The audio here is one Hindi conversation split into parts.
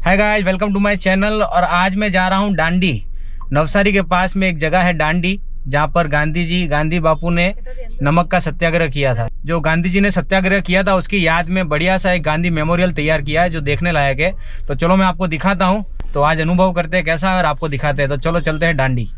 Hi guys, welcome to my channel. और आज मैं जा रहा हूँ डांडी। नवसारी के पास में एक जगह है डांडी, जहाँ पर गांधी बापू ने नमक का सत्याग्रह किया था। जो गांधी जी ने सत्याग्रह किया था उसकी याद में बढ़िया सा एक गांधी मेमोरियल तैयार किया है जो देखने लायक है। तो चलो मैं आपको दिखाता हूँ। तो आज अनुभव करते हैं कैसा है और आपको दिखाते हैं। तो चलो चलते हैं डांडी।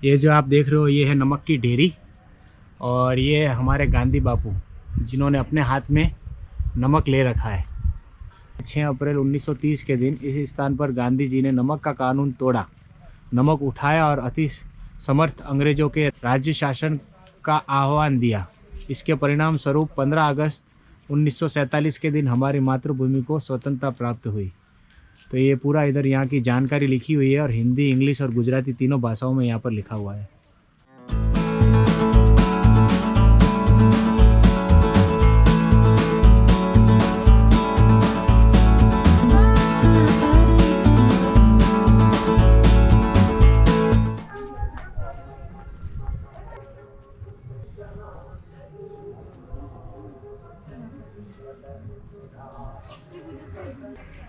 ये जो आप देख रहे हो ये है नमक की ढेरी, और ये हमारे गांधी बापू जिन्होंने अपने हाथ में नमक ले रखा है। 6 अप्रैल 1930 के दिन इस स्थान पर गांधी जी ने नमक का कानून तोड़ा, नमक उठाया और अति समर्थ अंग्रेजों के राज्य शासन का आह्वान दिया। इसके परिणाम स्वरूप 15 अगस्त 1947 के दिन हमारी मातृभूमि को स्वतंत्रता प्राप्त हुई। तो ये पूरा इधर यहाँ की जानकारी लिखी हुई है और हिंदी, इंग्लिश और गुजराती तीनों भाषाओं में यहाँ पर लिखा हुआ है।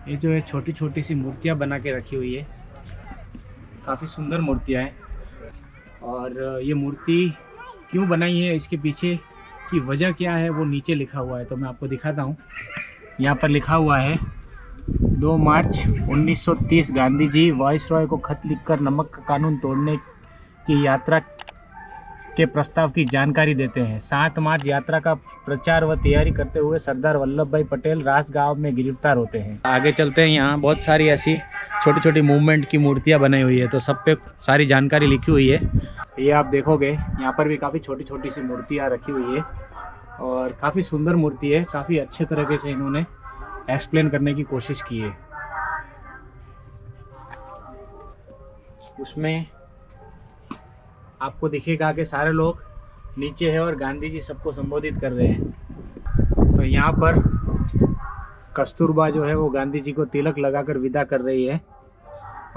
ये जो है छोटी छोटी सी मूर्तियाँ बना के रखी हुई है, काफ़ी सुंदर मूर्तियाँ हैं। और ये मूर्ति क्यों बनाई है, इसके पीछे की वजह क्या है, वो नीचे लिखा हुआ है। तो मैं आपको दिखाता हूँ। यहाँ पर लिखा हुआ है 2 मार्च 1930 गांधी जी वाइसरॉय को खत लिखकर नमक का कानून तोड़ने की यात्रा के प्रस्ताव की जानकारी देते हैं। 7 मार्च यात्रा का प्रचार व तैयारी करते हुए सरदार वल्लभ भाई पटेल राजगांव में गिरफ्तार होते हैं। आगे चलते हैं। यहाँ बहुत सारी ऐसी छोटी छोटी मूवमेंट की मूर्तियाँ बनाई हुई है, तो सब पे सारी जानकारी लिखी हुई है। ये आप देखोगे यहाँ पर भी काफ़ी छोटी छोटी सी मूर्तियाँ रखी हुई है और काफ़ी सुंदर मूर्ति है। काफ़ी अच्छे तरीके से इन्होंने एक्सप्लेन करने की कोशिश की है। उसमें आपको दिखेगा कि सारे लोग नीचे है और गांधी जी सबको संबोधित कर रहे हैं। तो यहाँ पर कस्तूरबा जो है वो गांधी जी को तिलक लगाकर विदा कर रही है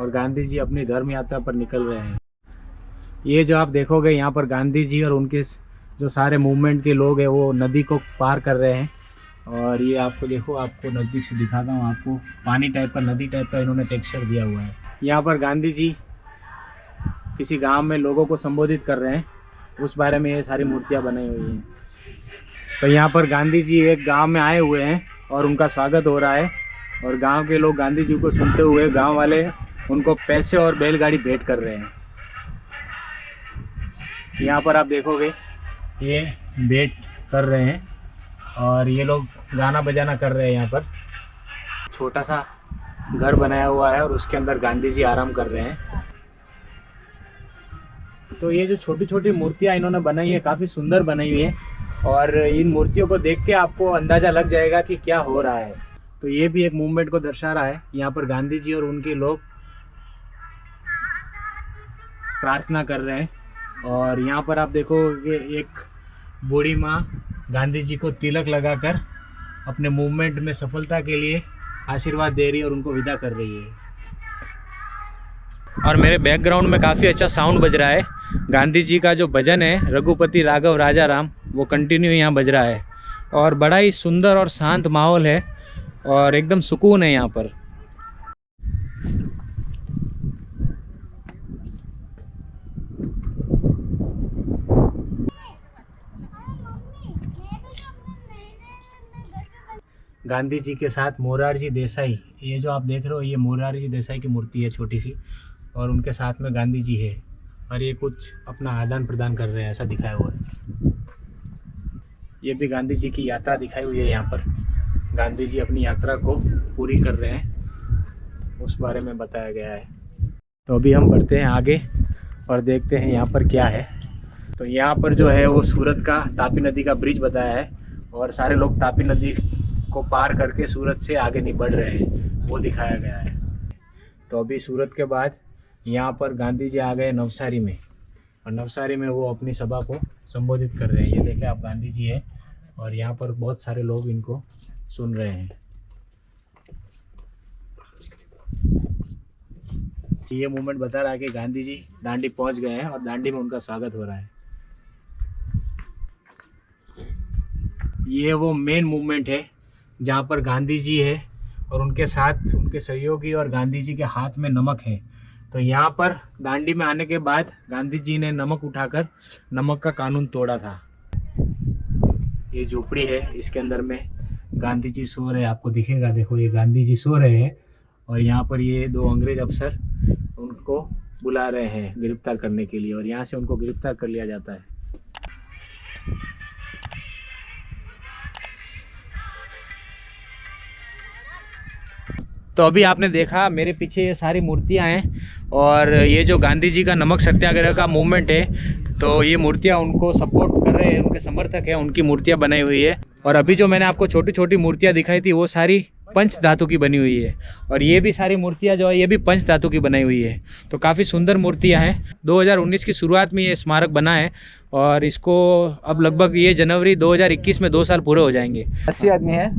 और गांधी जी अपनी धर्म यात्रा पर निकल रहे हैं। ये जो आप देखोगे यहाँ पर गांधी जी और उनके जो सारे मूवमेंट के लोग हैं वो नदी को पार कर रहे हैं। और ये आपको देखो, आपको नज़दीक से दिखाता हूँ। आपको पानी टाइप का, नदी टाइप का इन्होंने टेक्सचर दिया हुआ है। यहाँ पर गांधी जी किसी गांव में लोगों को संबोधित कर रहे हैं, उस बारे में ये सारी मूर्तियां बनाई हुई हैं। तो यहाँ पर गांधी जी एक गांव में आए हुए हैं और उनका स्वागत हो रहा है और गांव के लोग गांधी जी को सुनते हुए गांव वाले उनको पैसे और बैलगाड़ी भेंट कर रहे हैं। यहाँ पर आप देखोगे ये भेंट कर रहे हैं और ये लोग गाना बजाना कर रहे हैं। यहाँ पर छोटा सा घर बनाया हुआ है और उसके अंदर गांधी जी आराम कर रहे हैं। तो ये जो छोटी छोटी मूर्तियाँ इन्होंने बनाई है काफ़ी सुंदर बनाई हुई है और इन मूर्तियों को देख के आपको अंदाज़ा लग जाएगा कि क्या हो रहा है। तो ये भी एक मूवमेंट को दर्शा रहा है। यहाँ पर गांधी जी और उनके लोग प्रार्थना कर रहे हैं और यहाँ पर आप देखो कि एक बूढ़ी माँ गांधी जी को तिलक लगाकर अपने मूवमेंट में सफलता के लिए आशीर्वाद दे रही है और उनको विदा कर रही है। और मेरे बैकग्राउंड में काफ़ी अच्छा साउंड बज रहा है। गांधी जी का जो भजन है रघुपति राघव राजा राम, वो कंटिन्यू यहाँ बज रहा है और बड़ा ही सुंदर और शांत माहौल है और एकदम सुकून है यहाँ पर। गांधी जी के साथ मोरारजी देसाई, ये जो आप देख रहे हो ये मोरारजी देसाई की मूर्ति है छोटी सी, और उनके साथ में गांधी जी है और ये कुछ अपना आदान प्रदान कर रहे हैं, ऐसा दिखाया हुआ है। ये भी गांधी जी की यात्रा दिखाई हुई है। यहाँ पर गांधी जी अपनी यात्रा को पूरी कर रहे हैं, उस बारे में बताया गया है। तो अभी हम बढ़ते हैं आगे और देखते हैं यहाँ पर क्या है। तो यहाँ पर जो है वो सूरत का तापी नदी का ब्रिज बताया है और सारे लोग तापी नदी को पार करके सूरत से आगे नहीं बढ़ रहे हैं, वो दिखाया गया है। तो अभी सूरत के बाद यहाँ पर गांधी जी आ गए नवसारी में और नवसारी में वो अपनी सभा को संबोधित कर रहे हैं। ये देखें आप, गांधी जी है और यहाँ पर बहुत सारे लोग इनको सुन रहे हैं। ये मूवमेंट बता रहा है कि गांधी जी दांडी पहुंच गए हैं और दांडी में उनका स्वागत हो रहा है। ये वो मेन मूवमेंट है जहाँ पर गांधी जी है और उनके साथ उनके सहयोगी और गांधी जी के हाथ में नमक है। तो यहाँ पर दांडी में आने के बाद गांधी जी ने नमक उठाकर नमक का कानून तोड़ा था। ये झोपड़ी है, इसके अंदर में गांधी जी सो रहे हैं, आपको दिखेगा। देखो ये गांधी जी सो रहे हैं और यहाँ पर ये 2 अंग्रेज अफसर उनको बुला रहे हैं गिरफ्तार करने के लिए और यहाँ से उनको गिरफ्तार कर लिया जाता है। तो अभी आपने देखा मेरे पीछे ये सारी मूर्तियाँ हैं और ये जो गांधी जी का नमक सत्याग्रह का मूवमेंट है, तो ये मूर्तियाँ उनको सपोर्ट कर रहे हैं, उनके समर्थक हैं, उनकी मूर्तियाँ बनाई हुई है। और अभी जो मैंने आपको छोटी छोटी मूर्तियाँ दिखाई थी वो सारी पंच धातु की बनी हुई है और ये भी सारी मूर्तियाँ जो है ये भी पंच धातु की बनाई हुई है। तो काफ़ी सुंदर मूर्तियाँ हैं। 2019 की शुरुआत में ये स्मारक बना है और इसको अब लगभग ये जनवरी 2021 में 2 साल पूरे हो जाएंगे। 80 आदमी है,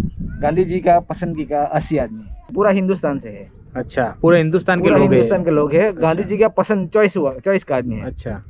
गांधी जी का पसंद का 80 आदमी, पूरा हिंदुस्तान से है। अच्छा, पूरे हिंदुस्तान के लोग हैं। हिंदुस्तान के लोग हैं। गांधी जी का पसंद चॉइस का आदमी है। अच्छा,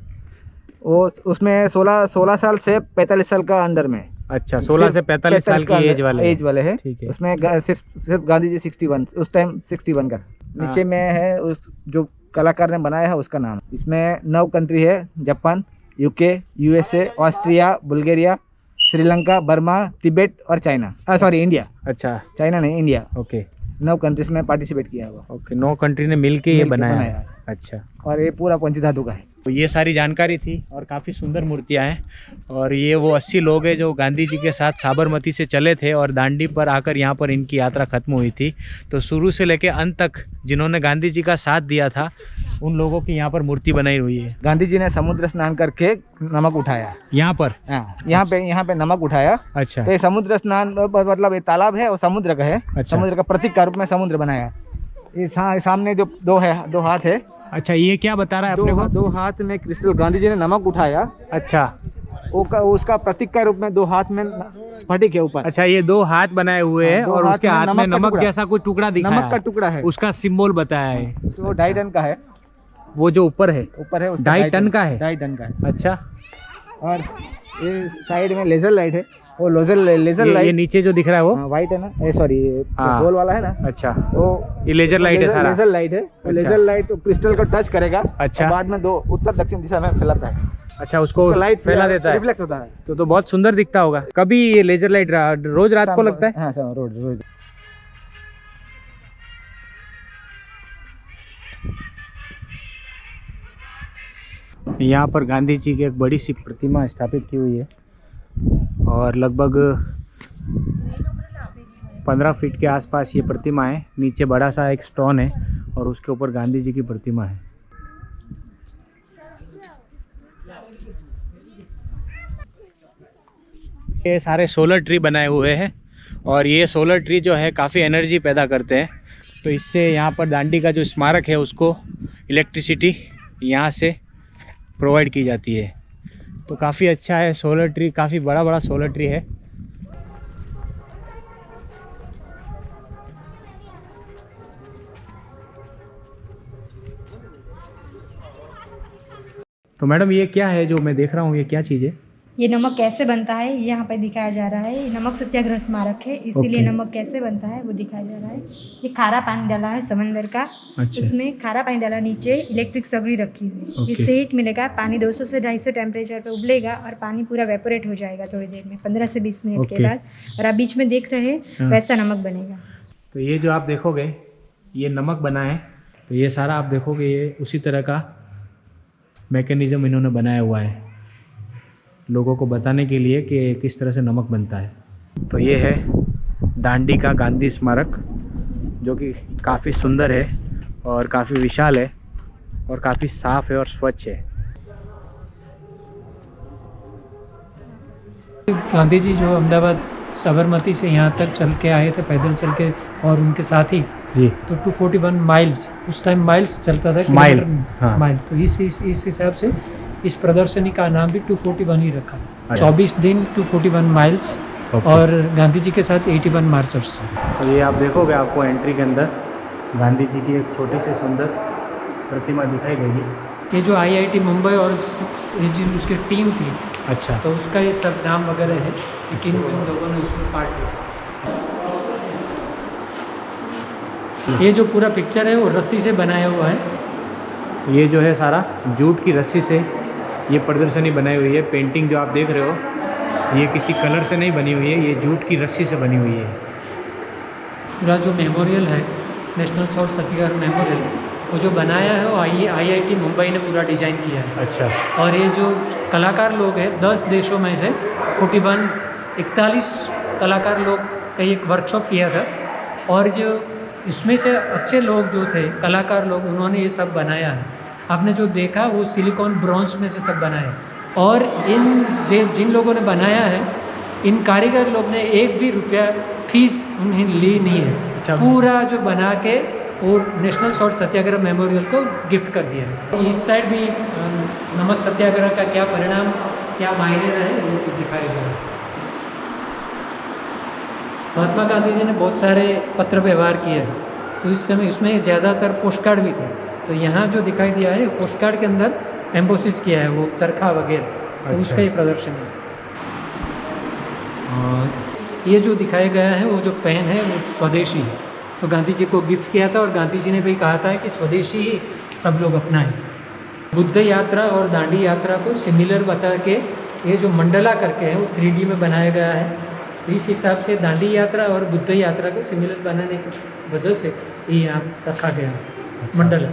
वो उसमें 16 साल से 45 साल का अंडर में। अच्छा, 16 से 45 साल की एज वाले हैं। ठीक है। उसमें सिर्फ गांधी जी 61 उस टाइम 61 का नीचे में है। उस जो कलाकार ने बनाया है उसका नाम। इसमें 9 कंट्री है, Japan, UK, USA, Austria, Bulgaria, Sri Lanka, Burma, Tibet और चाइना। Sorry, India. अच्छा, चाइना नहीं, इंडिया। ओके, 9 कंट्रीज में पार्टिसिपेट किया हुआ। ओके, 9 कंट्री ने मिलके ये बनाया है। अच्छा, और ये पूरा पंचधातु का है। तो ये सारी जानकारी थी और काफ़ी सुंदर मूर्तियाँ हैं। और ये वो 80 लोग हैं जो गांधी जी के साथ साबरमती से चले थे और दांडी पर आकर यहाँ पर इनकी यात्रा खत्म हुई थी। तो शुरू से लेकर अंत तक जिन्होंने गांधी जी का साथ दिया था उन लोगों की यहाँ पर मूर्ति बनाई हुई है। गांधी जी ने समुद्र स्नान करके नमक उठाया यहाँ पर। यहाँ पे नमक उठाया। अच्छा, तो ये समुद्र स्नान मतलब ये तालाब है और समुद्र का है। अच्छा। समुद्र का प्रतीक का रूप में समुद्र बनाया। ये सामने जो 2 हाथ है। अच्छा, ये क्या बता रहा है अपने को? 2 हाथ में क्रिस्टल गांधी जी ने नमक उठाया। अच्छा, उसका प्रतीक का रूप में 2 हाथ में स्फटिक है ऊपर। अच्छा, ये 2 हाथ बनाए हुए हैं और उसके हाथ में नमक जैसा कोई टुकड़ा दिखा है। नमक का टुकड़ा है, उसका सिंबल बताया है। वो 2.5 टन का है। वो जो ऊपर है 2.5 टन का है। 2.5 टन का है। अच्छा, और ये साइड में लेजर लाइट है। वो लेजर लाइट ये नीचे जो दिख रहा है वो व्हाइट है ना, सॉरी गोल वाला है ना। अच्छा, वो ये लेजर लाइट है सारा। लेजर लाइट है। अच्छा। लेजर लाइट क्रिस्टल को टच करेगा। अच्छा, बाद में 2 उत्तर दक्षिण दिशा में फैलाता है। अच्छा, उसको लाइट फैला देता है, रिफ्लेक्स होता है। तो बहुत सुंदर दिखता होगा। कभी ये लेजर लाइट रोज रात को लगता है? हाँ, रोज। यहाँ पर गांधी जी की एक बड़ी सी प्रतिमा स्थापित की हुई है और लगभग 15 फीट के आसपास ये प्रतिमा है। नीचे बड़ा सा एक स्टोन है और उसके ऊपर गांधी जी की प्रतिमा है। ये सारे सोलर ट्री बनाए हुए हैं और ये सोलर ट्री जो है काफ़ी एनर्जी पैदा करते हैं। तो इससे यहाँ पर दांडी का जो स्मारक है उसको इलेक्ट्रिसिटी यहाँ से प्रोवाइड की जाती है। तो काफ़ी अच्छा है सोलर ट्री, काफ़ी बड़ा सोलर ट्री है। तो मैडम ये क्या है जो मैं देख रहा हूँ, ये क्या चीज़ है? ये नमक कैसे बनता है यहाँ पर दिखाया जा रहा है। ये नमक सत्याग्रह स्मारक है, इसीलिए नमक कैसे बनता है वो दिखाया जा रहा है। ये खारा पानी डाला है समंदर का। अच्छा। इसमें खारा पानी डाला, नीचे इलेक्ट्रिक सगड़ी रखी हुई। इससे हीट मिलेगा, पानी 200 से 250 टेम्परेचर पे उबलेगा और पानी पूरा वेपोरेट हो जाएगा थोड़ी देर में, 15 से 20 मिनट के बाद। और आप बीच में देख रहे हैं वैसा नमक बनेगा। तो ये जो आप देखोगे ये नमक बना है तो ये सारा आप देखोगे ये उसी तरह का मैकेनिज़्म इन्होंने बनाया हुआ है लोगों को बताने के लिए कि किस तरह से नमक बनता है। तो ये है दांडी का गांधी स्मारक जो कि काफ़ी सुंदर है और काफ़ी विशाल है और काफ़ी साफ़ है और स्वच्छ है। गांधी जी जो अहमदाबाद साबरमती से यहाँ तक चल के आए थे, पैदल चल के, और उनके साथी जी, तो 241 माइल्स, उस टाइम माइल्स चलता था, माइल, किलोमीटर, हाँ। माइल। तो इस हिसाब से इस प्रदर्शनी का नाम भी 241 ही रखा। अच्छा। 24 दिन 241 माइल्स ओके। और गांधी जी के साथ 81 मार्चर्स। तो ये आप देखोगे आपको एंट्री के अंदर गांधी जी की एक छोटी सी सुंदर प्रतिमा दिखाई देगी। ये जो IIT मुंबई और ये जो उसकी टीम थी, अच्छा, तो उसका ये सब नाम वगैरह है, लेकिन इन लोगों ने उसमें पार्ट लिया। ये जो पूरा पिक्चर है वो रस्सी से बनाया हुआ है। ये जो है सारा जूट की रस्सी से ये प्रदर्शनी बनाई हुई है। पेंटिंग जो आप देख रहे हो ये किसी कलर से नहीं बनी हुई है, ये जूट की रस्सी से बनी हुई है। पूरा जो मेमोरियल है, नेशनल सॉल्ट सत्याग्रह मेमोरियल, वो जो बनाया है वो IIT मुंबई ने पूरा डिज़ाइन किया है। अच्छा, और ये जो कलाकार लोग हैं 10 देशों में से 41 कलाकार लोग का एक वर्कशॉप किया था, और जो इसमें से अच्छे लोग जो थे कलाकार लोग, उन्होंने ये सब बनाया है। आपने जो देखा वो सिलिकॉन ब्रॉन्ज में से सब बनाया है। और जिन लोगों ने बनाया है, इन कारीगर लोग ने एक भी रुपया फीस उन्हें ली नहीं है। अच्छा। पूरा जो बना के और नेशनल सॉल्ट सत्याग्रह मेमोरियल को गिफ्ट कर दिया है। इस साइड भी नमक सत्याग्रह का क्या परिणाम, क्या मायने रहे, वो दिखाया गया है। महात्मा गांधी जी ने बहुत सारे पत्र व्यवहार किए हैं, तो इस समय उसमें ज़्यादातर पोस्ट कार्ड भी थे। तो यहाँ जो दिखाई दिया है पोस्ट कार्ड के अंदर एम्बोसिस किया है, वो चरखा वगैरह, तो अच्छा। उसका ये प्रदर्शन है। और ये जो दिखाया गया है वो जो पेन है वो स्वदेशी है, तो गांधी जी को गिफ्ट किया था, और गांधी जी ने भी कहा था कि स्वदेशी ही सब लोग अपनाएं। बुद्ध यात्रा और दांडी यात्रा को सिमिलर बता के ये जो मंडला करके है वो 3D में बनाया गया है। तो इस हिसाब से दांडी यात्रा और बुद्ध यात्रा को सिमिलर बनाने की वजह से ये यहाँ रखा गया है। अच्छा। मंडला।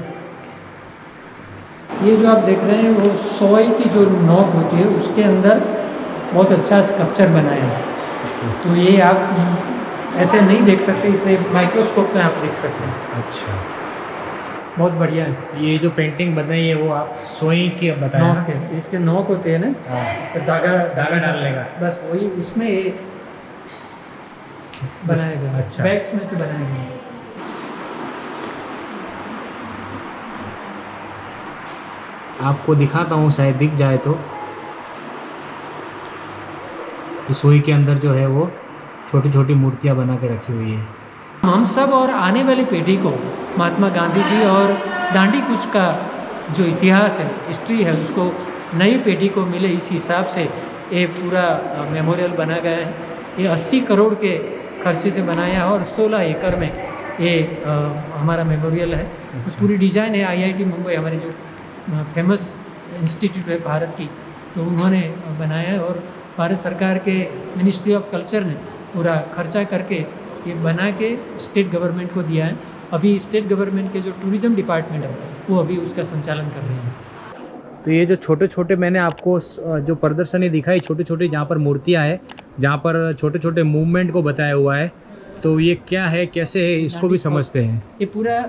ये जो आप देख रहे हैं वो सोई की जो नोक होती है उसके अंदर बहुत अच्छा स्कल्पचर बनाया है। तो ये आप ऐसे नहीं देख सकते, इसलिए माइक्रोस्कोप में आप देख सकते हैं। अच्छा, बहुत बढ़िया है। ये जो पेंटिंग बनाई है वो आप सोई की बताया नोक है, इसके नोक होते हैं ना, हाँ। तो धागा डालने का। बस वही उसमें ये बनाया गया। अच्छा। बैग्स में से बनाया गया। आपको दिखाता हूँ, शायद दिख जाए तो। रसोई के अंदर जो है वो छोटी छोटी मूर्तियाँ बना के रखी हुई है। हम सब और आने वाली पीढ़ी को महात्मा गांधी जी और दांडी कूच का जो इतिहास है, हिस्ट्री है, उसको नई पीढ़ी को मिले, इस हिसाब से ये पूरा मेमोरियल बना गया है। ये 80 करोड़ के खर्चे से बनाया है और 16 एकड़ में ये हमारा मेमोरियल है। अच्छा। पूरी डिज़ाइन है IIT मुंबई, हमारी जो फेमस इंस्टीट्यूट है भारत की, तो उन्होंने बनाया है। और भारत सरकार के मिनिस्ट्री ऑफ कल्चर ने पूरा खर्चा करके ये बना के स्टेट गवर्नमेंट को दिया है। अभी स्टेट गवर्नमेंट के जो टूरिज़्म डिपार्टमेंट है वो अभी उसका संचालन कर रहे हैं। तो ये जो छोटे छोटे मैंने आपको जो प्रदर्शनी दिखाई, छोटी छोटी जहाँ पर मूर्तियाँ हैं, जहाँ पर छोटे छोटे मूवमेंट को बताया हुआ है, तो ये क्या है, कैसे है, इसको भी समझते हैं। ये पूरा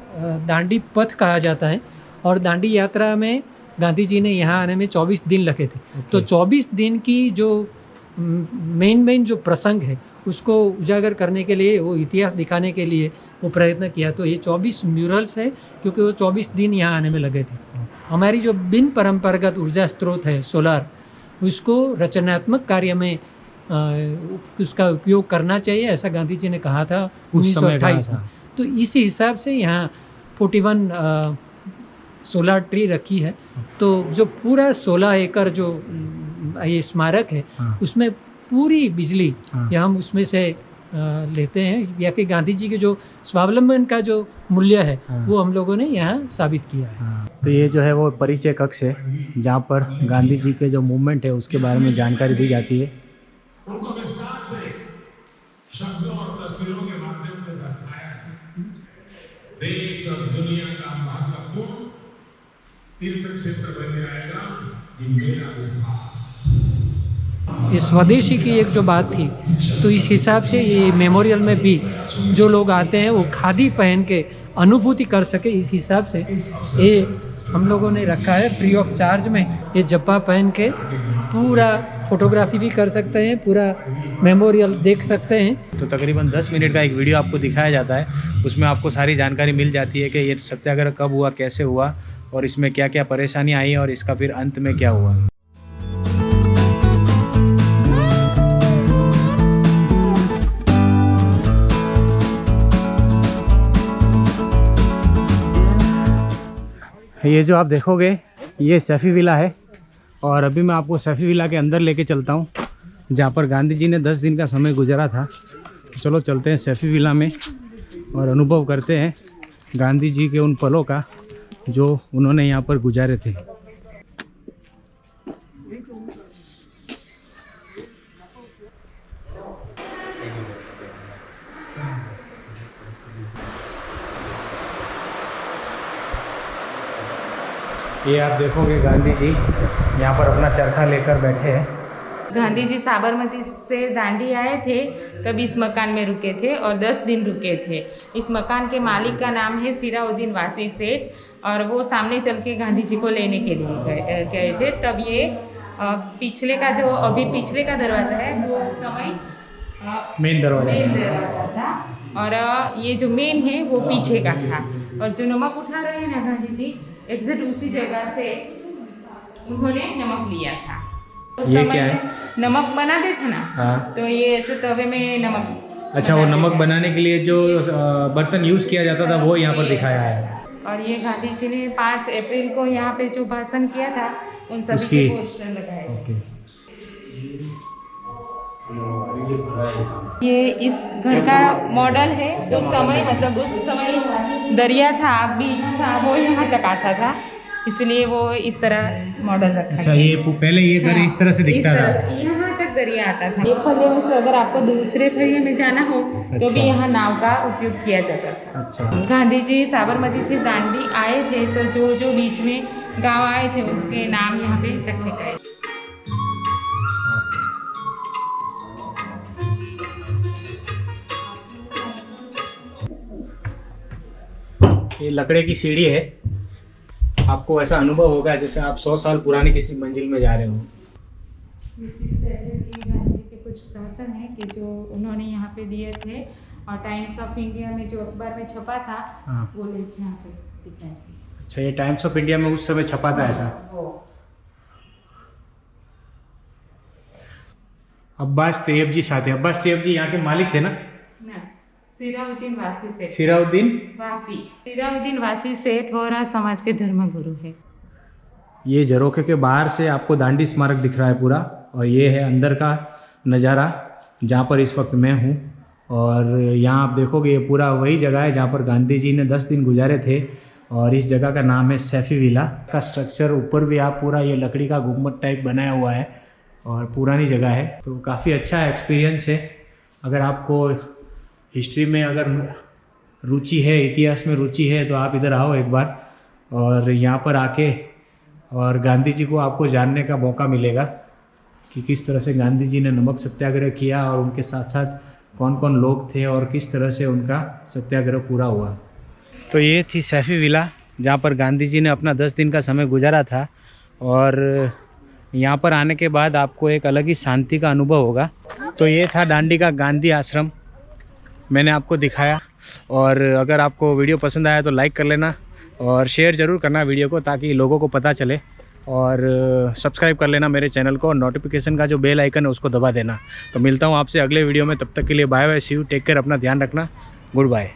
दांडी पथ कहा जाता है, और दांडी यात्रा में गांधी जी ने यहाँ आने में 24 दिन लगे थे। तो 24 दिन की जो मेन जो प्रसंग है उसको उजागर करने के लिए, वो इतिहास दिखाने के लिए वो प्रयत्न किया। तो ये 24 म्यूरल्स है, क्योंकि वो 24 दिन यहाँ आने में लगे थे। हमारी जो बिन परंपरागत ऊर्जा स्रोत है सोलार, उसको रचनात्मक कार्य में उसका उपयोग करना चाहिए, ऐसा गांधी जी ने कहा था 1928 में। तो इसी हिसाब से यहाँ 41 सोलार ट्री रखी है। तो जो पूरा 16 एकड़ जो ये स्मारक है, हाँ। उसमें पूरी बिजली हाँ। या हम उसमें से लेते हैं, या कि गांधी जी के जो स्वावलंबन का जो मूल्य है हाँ। वो हम लोगों ने यहाँ साबित किया है। हाँ। तो ये जो है वो परिचय कक्ष है, जहाँ पर गांधी जी के जो मूवमेंट है उसके बारे में जानकारी दी जाती है। उनको विस्तार से शब्दों और तस्वीरों के माध्यम से दर्शाया है। देश और दुनिया का तीर्थ क्षेत्र बन जाएगा। ये मेरा विश्वास। ये स्वदेशी की एक जो बात थी, तो इस हिसाब से ये मेमोरियल में भी जो लोग आते हैं वो खादी पहन के अनुभूति कर सके, इस हिसाब से ये हम लोगों ने रखा है फ्री ऑफ चार्ज में। ये जब्बा पहन के पूरा फोटोग्राफी भी कर सकते हैं, पूरा मेमोरियल देख सकते हैं। तो तकरीबन 10 मिनट का एक वीडियो आपको दिखाया जाता है, उसमें आपको सारी जानकारी मिल जाती है कि ये सत्याग्रह कब हुआ, कैसे हुआ और इसमें क्या क्या परेशानियाँ आई और इसका फिर अंत में क्या हुआ। ये जो आप देखोगे ये सैफी विला है और अभी मैं आपको सैफी विला के अंदर लेके चलता हूँ जहाँ पर गांधी जी ने 10 दिन का समय गुजारा था। चलो चलते हैं सैफी विला में और अनुभव करते हैं गांधी जी के उन पलों का जो उन्होंने यहाँ पर गुजारे थे। ये आप देखोगे गांधी जी यहाँ पर अपना चरखा लेकर बैठे हैं। गांधी जी साबरमती से दांडी आए थे तब इस मकान में रुके थे और 10 दिन रुके थे। इस मकान के मालिक का नाम है सिराउद्दीन वासी सेठ और वो सामने चल के गांधी जी को लेने के लिए गए थे। तब ये पिछले का जो अभी पिछले का दरवाज़ा है वो समय मेन दरवाज़ा था और ये जो मेन है वो पीछे का था। और जो नमक उठा रहे हैं ना गांधी जी, एग्जैक्ट उसी जगह से उन्होंने नमक लिया था। उस ये समय क्या है? नमक बनाते थे ना, हाँ। तो ये ऐसे तवे में नमक। अच्छा, वो नमक बनाने के लिए जो बर्तन यूज़ किया जाता था वो यहाँ पर दिखाया है। और ये गांधी जी ने 5 अप्रैल को यहाँ पे जो भाषण किया था उन सभी उसकी के पोस्टर लगाए। ओके। ये इस घर का मॉडल है। उस समय मतलब उस समय दरिया था, बीच था, वो यहाँ तक आता था, इसलिए वो इस तरह मॉडल रखा। अच्छा, ये पहले ये घर इस तरह से दिखता था। यहाँ तक दरिया आता था। एक फलिये में से अगर आपको दूसरे फलिये में जाना हो तो भी यहाँ नाव का उपयोग किया जाता था। अच्छा। गांधी जी साबरमती से दांडी आए थे तो जो जो बीच में गांव आए थे उसके नाम यहाँ पे रखे गए। ये लकड़े की सीढ़ी है। आपको ऐसा अनुभव होगा जैसे आप 100 साल पुरानी किसी मंजिल में जा रहे हो। गांधी जी के कुछ भाषण है कि जो उन्होंने यहाँ पे दिए थे और टाइम्स ऑफ इंडिया में जो अखबार में छपा था, हाँ। वो लेख यहाँ पे दिखाए थे। अच्छा, ये टाइम्स ऑफ इंडिया में उस समय छपा था ऐसा। अब्बास तैयब जी साथ हैं। अब्बास तैयब जी यहाँ के मालिक थे ना? सिराउद्दीन वासी सेठ। सिराउद्दीन वासी सेठ वोहरा समाज के धर्मगुरु है। ये झरोखे के बाहर से आपको दांडी स्मारक दिख रहा है पूरा, और ये है अंदर का नज़ारा जहाँ पर इस वक्त मैं हूँ। और यहाँ आप देखोगे ये पूरा वही जगह है जहाँ पर गांधी जी ने 10 दिन गुजारे थे और इस जगह का नाम है सैफी विला। का स्ट्रक्चर ऊपर भी आप पूरा ये लकड़ी का गुम्बद टाइप बनाया हुआ है और पुरानी जगह है, तो काफ़ी अच्छा एक्सपीरियंस है। अगर आपको हिस्ट्री में अगर रुचि है, इतिहास में रुचि है, तो आप इधर आओ एक बार और यहाँ पर आके और गांधी जी को आपको जानने का मौका मिलेगा कि किस तरह से गांधी जी ने नमक सत्याग्रह किया और उनके साथ साथ कौन कौन लोग थे और किस तरह से उनका सत्याग्रह पूरा हुआ। तो ये थी सैफी विला जहाँ पर गांधी जी ने अपना 10 दिन का समय गुजारा था और यहाँ पर आने के बाद आपको एक अलग ही शांति का अनुभव होगा। तो ये था दांडी का गांधी आश्रम, मैंने आपको दिखाया। और अगर आपको वीडियो पसंद आया तो लाइक कर लेना और शेयर ज़रूर करना वीडियो को, ताकि लोगों को पता चले। और सब्सक्राइब कर लेना मेरे चैनल को और नोटिफिकेशन का जो बेल आइकन है उसको दबा देना। तो मिलता हूँ आपसे अगले वीडियो में, तब तक के लिए bye bye, see you, take care, अपना ध्यान रखना, गुड बाय।